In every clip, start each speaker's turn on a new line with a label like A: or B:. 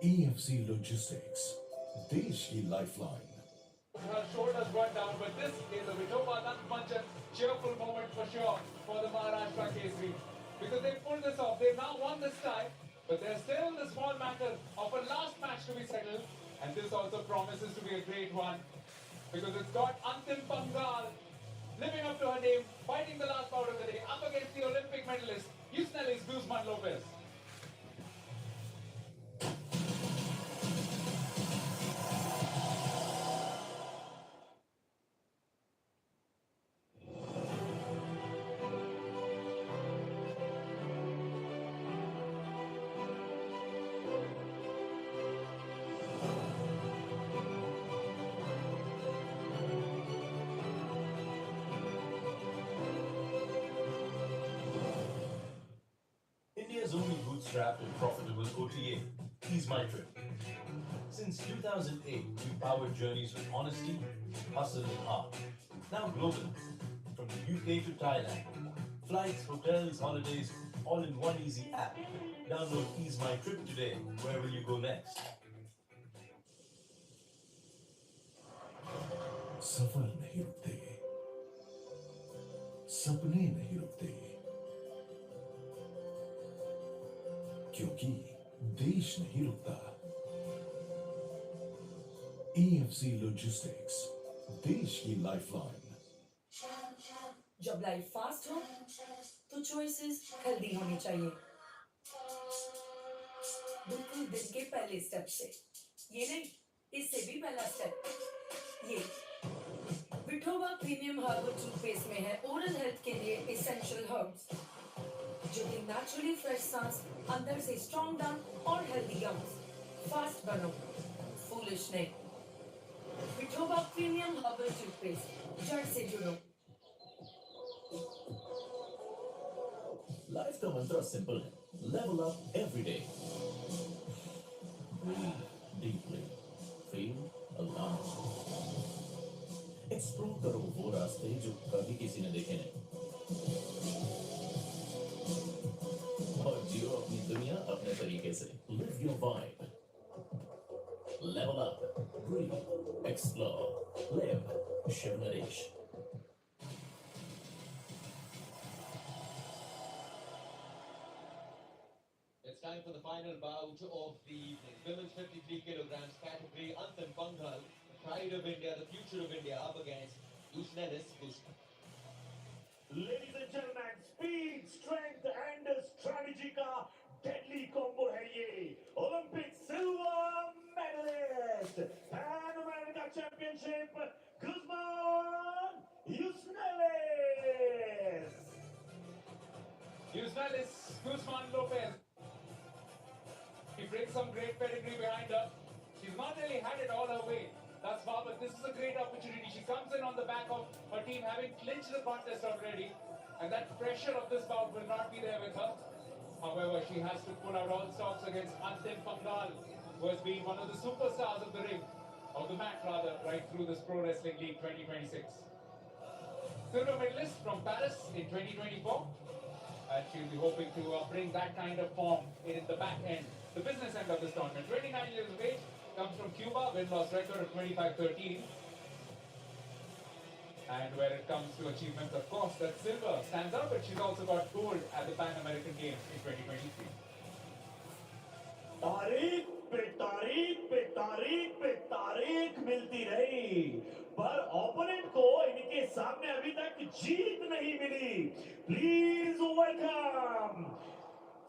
A: EFC Logistics, देश की lifeline.
B: Her shoulders run down, but this is a Vithoba Nandmanchan cheerful moment for sure for the Maharashtra Kesari. Because they pulled this off. They've now won this tie, but there's still the small matter of a last match to be settled. And this also promises to be a great one. Because it's got Antim Pangal living up to her name, fighting the last bout of the day, up against the Olympic medalist, Yusnelis Guzman Lopez.
C: India's only bootstrapped and profitable OTA. Ease My Trip. Since 2008, we've powered journeys with honesty, hustle, and heart. Now global, from the UK to Thailand. Flights, hotels, holidays, all in one easy app. Download Ease My Trip today. Where will you go next?
A: सफर नहीं रुकते, सपने नहीं रुकते, क्योंकि देश नहीं रुकता. EFC Logistics, देश की lifeline.
D: जब लाइफ फास्ट हो तो चॉइसेस हेल्दी होनी चाहिए. बिल्कुल दिन के पहले स्टेप से, ये नहीं, इससे भी पहला स्टेप ये विठोबा प्रीमियम हर्बल टूथपेस्ट में है ओरल हेल्थ के लिए एसेंशियल हर्ब्स जो कि नेचुरली फ्रेश सांस, अंदर से स्ट्रॉन्ग डंग और हेल्दी गम्स. फास्ट बनो, फूलिश नहीं. विठोबा प्रीमियम हर्बल टूथपेस्ट, जड़ से जुड़ो.
C: Life का मंत्र सिंपल है. Level up every day. Breathe deeply. Feel alive. Explore करो वो रास्ते जो कभी किसी ने देखे नहीं. और जियो अपनी दुनिया अपने तरीके से. Live your vibe. Level up. Breathe. Explore. Live. Shiv Naresh.
E: It's time for the final bout of the evening. Women's 53 kilograms category. Antim Panghal, pride of India, the future of India, up against Yusnelis Guzman.
F: Ladies and gentlemen, speed, strength and strategy का deadly combo है ये. Olympic silver medalist, Pan America Championship, Guzman Yusnelis.
B: Yusnelis Guzman Lopez. She brings some great pedigree behind her. She's not really had it all her way thus far, but this is a great opportunity. She comes in on the back of her team having clinched the contest already, and that pressure of this bout will not be there with her. However, she has to pull out all stops against Antim Pangal, who has been one of the superstars of the ring, of the mat rather, right through this Pro Wrestling League 2026. Silver medalist from Paris in 2024. And she'll be hoping to bring that kind of form in the back end, the business end of this tournament. 29 years of age, comes from Cuba, win-loss record of 25-13. And where it comes to achievements, of course, that silver stands out, but she's also got gold at the Pan American Games in 2023.
F: तारीख पे तारीख पे तारीख पे तारीख मिलती रही, पर ओपोनेंट को इनके सामने अभी तक जीत नहीं मिली. प्लीज वेलकम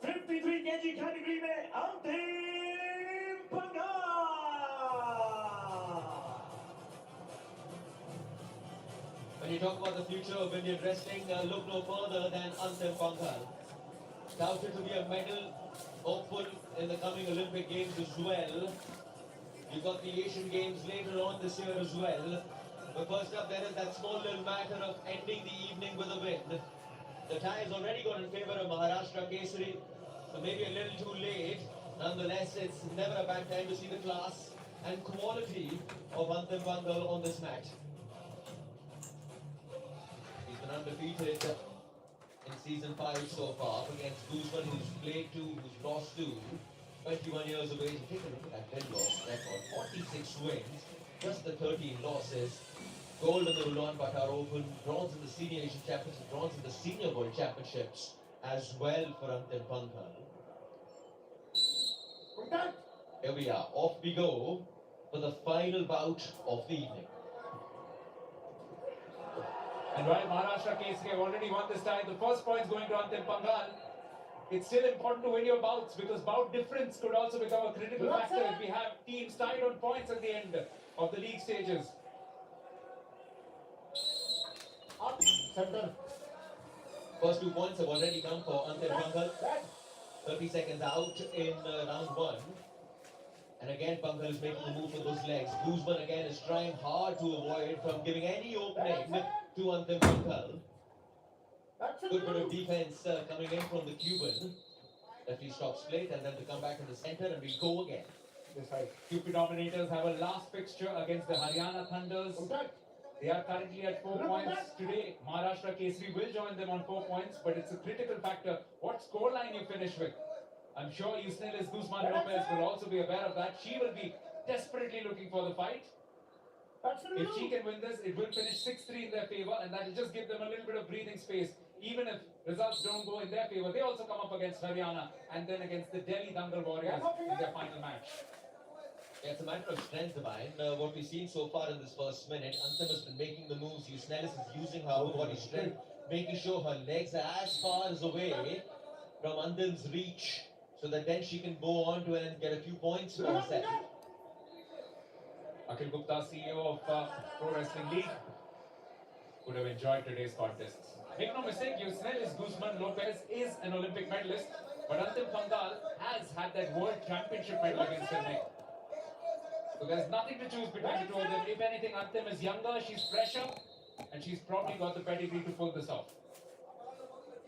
F: 53 kg कैटेगरी में अंतिम पंगाल.
E: When you talk about the future of Indian wrestling, look no further than Antim Panghal. Touted to be a medal hopeful in the coming Olympic Games as well. You've got the Asian Games later on this year as well. But first up, there is that small little matter of ending the evening with a win. The tie has already gone in favor of Maharashtra Kesari, so maybe a little too late. Nonetheless, it's never a bad time to see the class and quality of Antim Panghal on this match. He's been undefeated in season 5 so far, up against Guzman, who's played 2, who's lost 2. 21 years of age. Take a look at that win-loss record. 46 wins, just the 13 losses. Gold in the Ulaanbaatar Open, bronze in the Senior Asian Championship, bronze in the Senior World Championships as well for Antim Pankal. Here we are, off we go for the final bout of the evening.
B: And while Maharashtra Kesari have already won this tie, the first point is going to Antim Pankal. It's still important to win your bouts because bout difference could also become a critical factor if we have teams tied on points at the end of the league stages.
E: First 2 points have already come for Antim Pankal. 30 seconds out in round 1. And again, Pankal is making a move for those legs. Guzman again is trying hard to avoid from giving any opening to Antim Pankal. Good bit of defense coming in from the Cuban. Referee stops play, and then to come back in the center, and we go again.
B: This right. UP Dominators have a last fixture against the Haryana Thunders. They are currently at 4 points today. Maharashtra Kesari will join them on 4 points, but it's a critical factor. What scoreline you finish with? I'm sure Yusnelis Guzman Lopez will also be aware of that. She will be desperately looking for the fight. If she can win this, it will finish 6-3 in their favor, and that will just give them a little bit of breathing space. Even if results don't go in their favor, they also come up against Haryana and then against the Delhi Dangal Warriors in their final match.
E: Yeah, it's a matter of strength, Divine. What we've seen so far in this first minute, Antim has been making the moves. Yusnelis is using her upper body strength, making sure her legs are as far as away from Antim's reach, so that then she can go on to and get a few points for herself.
B: Akhil Gupta, CEO of Pro Wrestling League, would have enjoyed today's contest. Make no mistake, Yusnelis Guzman Lopez is an Olympic medalist, but Antim Pankal has had that World Championship medal against her neck. So there's nothing to choose between the two of them. If anything, Antim is younger, she's fresher, and she's probably got the pedigree to pull this off.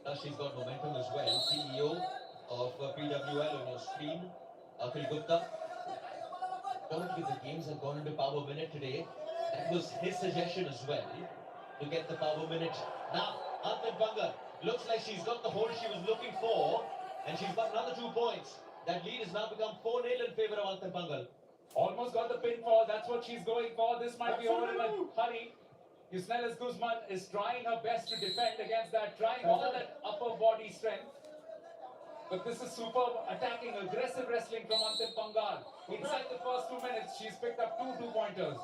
E: Plus, she's got momentum as well. CEO of PWL on your screen, Akhil Gupta. Don't forget the games have gone into power minute today. That was his suggestion as well, to get the power minute. Now, Antim Pankal looks like she's got the hold she was looking for, and she's got another 2 points. That lead has now become 4-0 in favor of Antim Pankal.
B: Almost got the pinfall, that's what she's going for. This might be over in a hurry. Yusnelis Guzman is trying her best to defend against that, trying all that upper body strength. But this is superb attacking, aggressive wrestling from Antim Pankal. Inside the first 2 minutes, she's picked up 2 2-pointers.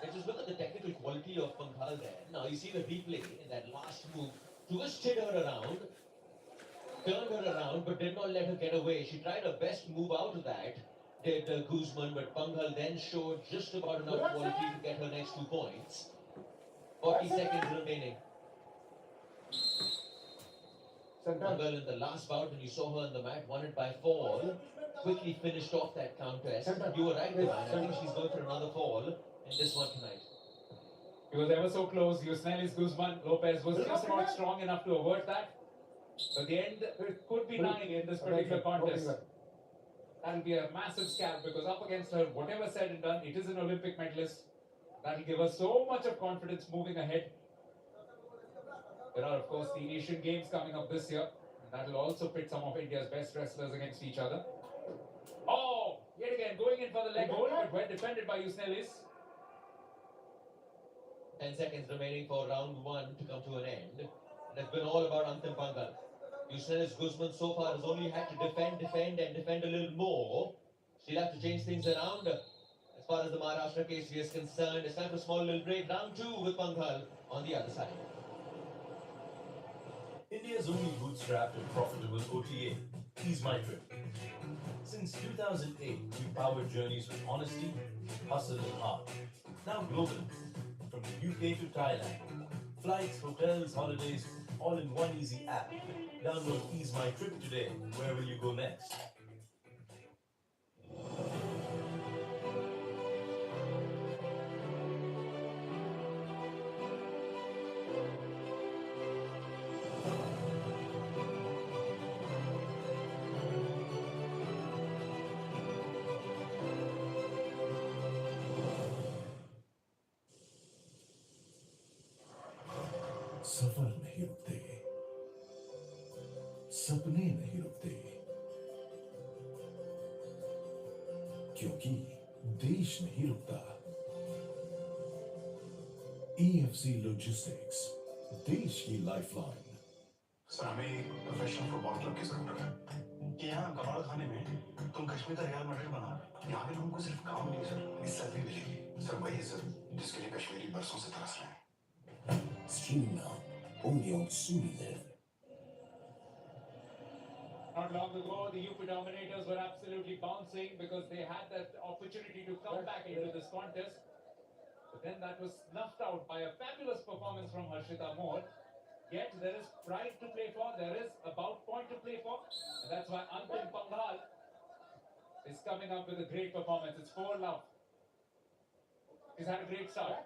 E: And just look at the technical quality of Pankal there. Now you see the replay in that last move. Twisted her around, turned her around, but did not let her get away. She tried her best to move out of that, did Guzman, but Pankal then showed just about enough quality to get her next 2 points. 40 seconds remaining. Pankal in the last bout, when you saw her on the mat, won it by fall. Quickly finished off that contest. You were right, Divine. I think she's going for another fall in this one tonight.
B: He was ever so close. Yusnelis Guzman Lopez was just about strong enough to avert that. But the end, it could be 9 in this particular contest. That'll be a massive scalp because up against her, whatever said and done, it is an Olympic medalist. That'll give us so much of confidence moving ahead. There are, of course, the Asian Games coming up this year. That'll also pit some of India's best wrestlers against each other. Oh, yet again, going in for the leg hold, but well defended by Yusnelis.
E: 10 seconds remaining for round 1 to come to an end. And it's been all about Antim Pankal. Yusnelis Guzman so far has only had to defend a little more. She'll have to change things around. As far as the Maharashtra Kesari is concerned, it's time for a small little break. Round 2 with Pankal on the other side.
C: India's only bootstrapped and profitable OTA. Ease my trip. Since 2008, we powered journeys with honesty, hustle, and heart. Now globally, from the UK to Thailand. Flights, hotels, holidays, all in one easy app. Download Ease My Trip today. Where will you go next?
A: सफर नहीं रुकते, सपने नहीं रुकते, क्योंकि देश नहीं रुकता। EFC logistics, देश की लाइफलाइन।
G: सर हमें एक प्रोफेशनल फुटबॉल क्लब की जरूरत है कि यहाँ कबाड़ खाने में तुम कश्मीर का रियल मैड्रिड बनाओ। यहाँ के लोगों को सिर्फ काम नहीं सर, इज्जत भी मिलेगी। सर वही इज्जत जिसके लिए कश्मीरी बरसों से तरस रहे हैं।
A: Stream now only on Sunil.
B: Not long ago, the UP Dominators were absolutely bouncing because they had that opportunity to come back into this contest. But then that was snuffed out by a fabulous performance from Harshita Moore. Yet there is pride to play for, there is a bout point to play for, and that's why Antim Panghal is coming up with a great performance. It's 4-love. He's had a great start.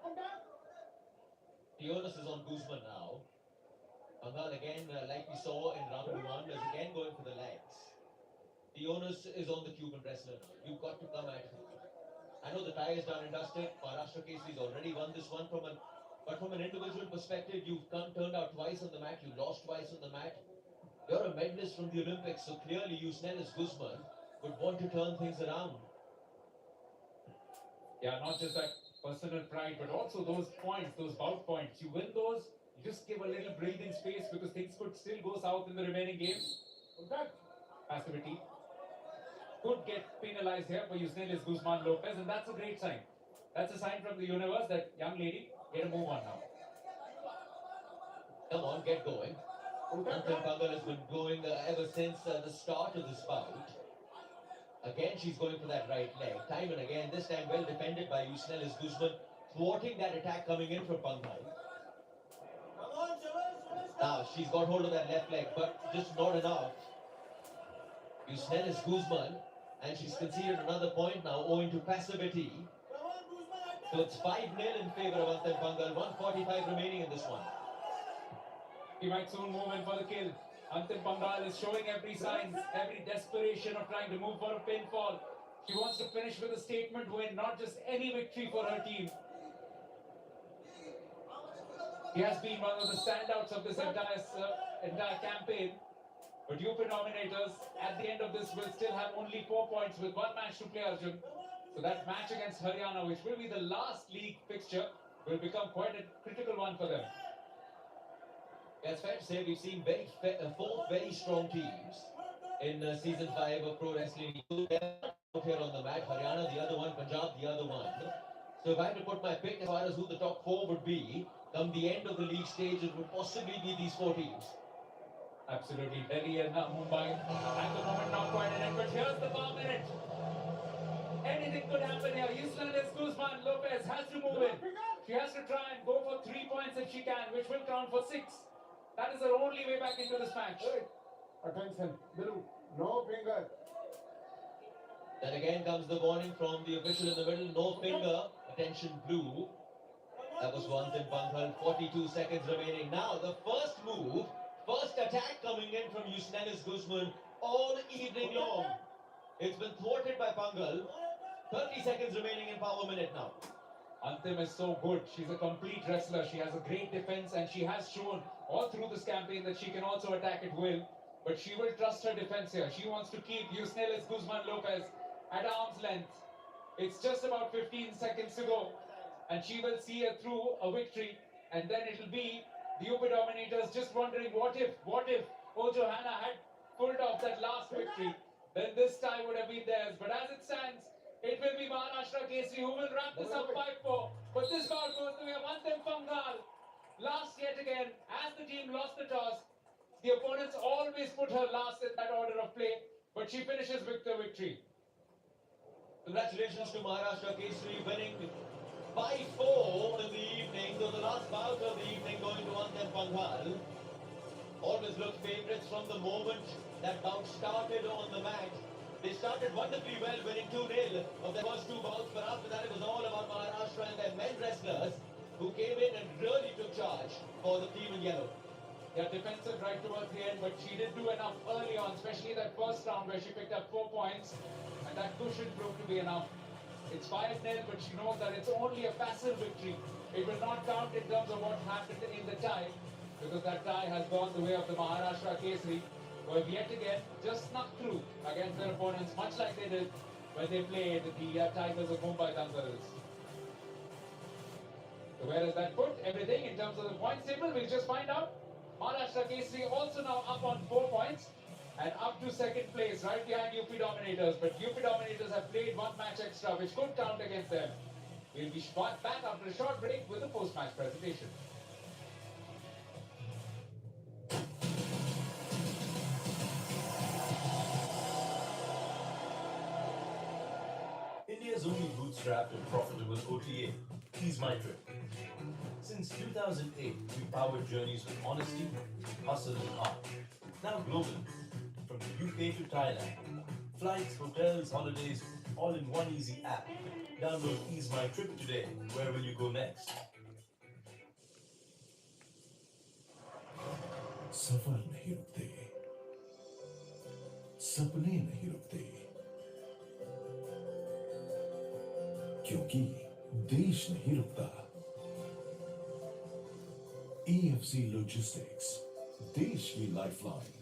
E: The onus is on Guzman now. Panghal again, like we saw in round 1, is again going for the legs. The onus is on the Cuban wrestler now. You've got to come at him. I know the tie is done and dusted. Maharashtra Kesari's already won this one but from an individual perspective, you've turned out twice on the mat, you lost twice on the mat. You're a medalist from the Olympics, so clearly Yusnelis Guzman would want to turn things around.
B: Yeah, not just that personal pride, but also those points, those bout points. You win those, you just give a little breathing space because things could still go south in the remaining games. That passivity could get penalized here for Yusnelis Guzman Lopez, and that's a great sign. That's a sign from the universe that, young lady, get a move on now.
E: Come on, get going. Antim Panghal has been going ever since the start of this bout. Again, she's going for that right leg. Time and again, this time well defended by Yusnelis Guzman, thwarting that attack coming in from Panghal. Now, she's got hold of that left leg, but just not enough. Yusnelis Guzman, and she's conceded another point now owing to passivity. So it's 5-0 in favour of Antim Panghal, 1:45 remaining in this one.
B: He might soon move in for the kill. Antim Panghal is showing every sign, every desperation of trying to move for a pinfall. She wants to finish with a statement win, not just any victory for her team. He has been one of the standouts of this entire campaign. But UP Dominators, at the end of this, will still have only 4 points with one match to play, Arjun. So that match against Haryana, which will be the last league fixture, will become quite a critical one for them.
E: Yeah, it's fair to say we've seen four very strong teams in season 5 of Pro Wrestling. Out here on the mat, Haryana the other one, Punjab the other one. So if I had to put my pick as far as who the top 4 would be, come the end of the league stage, it would possibly be these 4 teams.
B: Absolutely. Delhi and Mumbai at the moment not quite in it, but here's the bar minute. Anything could happen here. Yusnelis Guzman Lopez has to move in. She has to try and go for 3 points if she can, which will count for 6. That is her only way back into this match.
H: Attention, blue, no finger.
E: Then again comes the warning from the official in the middle, no finger, attention blue. That was Antim Panghal, 42 seconds remaining. Now the first move, first attack coming in from Yusnelis Guzman all evening long. It's been thwarted by Panghal. 30 seconds remaining in power minute now.
B: Antim is so good. She's a complete wrestler. She has a great defense and she has shown all through this campaign that she can also attack at will. But she will trust her defense here. She wants to keep Yusnelis Guzman Lopez at arm's length. It's just about 15 seconds to go. And she will see her through a victory. And then it'll be the UP Dominators just wondering what if Ojo Hanna had pulled off that last victory. Then this tie would have been theirs. But as it stands, it will be Maharashtra Kesari who will wrap this up 5-4. But this bout goes to Antim Panghal. Last yet again, as the team lost the toss, the opponents always put her last in that order of play. But she finishes with the victory.
E: Congratulations to Maharashtra Kesari winning 5-4 in the evening. So the last bout of the evening going to Antim Panghal. Always looked favourites from the moment that bout started on the mat. They started wonderfully well, winning 2-0 of their first 2 bouts, but after that it was all about Maharashtra and their men wrestlers who came in and really took charge for the team in yellow.
B: Yeah, defensive right towards the end, but she did do enough early on, especially that first round where she picked up 4 points, and that cushion proved to be enough. It's 5-0, but she knows that it's only a passive victory. It will not count in terms of what happened in the tie, because that tie has gone the way of the Maharashtra Kesari, who have yet again just snuck through against their opponents, much like they did when they played the Tigers of Mumbai Dangals. So where does that put everything in terms of the points table? We'll just find out. Maharashtra Kesari also now up on 4 points and up to second place, right behind UP Dominators. But UP Dominators have played one match extra, which could count against them. We'll be back after a short break with the post-match presentation.
C: India's only bootstrapped and profitable OTA. He's my trip. Since 2008, we powered journeys with honesty, hustle, and heart. Now globally, from the UK to Thailand, flights, hotels, holidays, all in one easy app. Download Ease My Trip today. Where will you go next?
A: सफर नहीं रुकते, सपने नहीं रुकते, क्योंकि देश नहीं रुकता। EFC Logistics, देश की लाइफलाइन।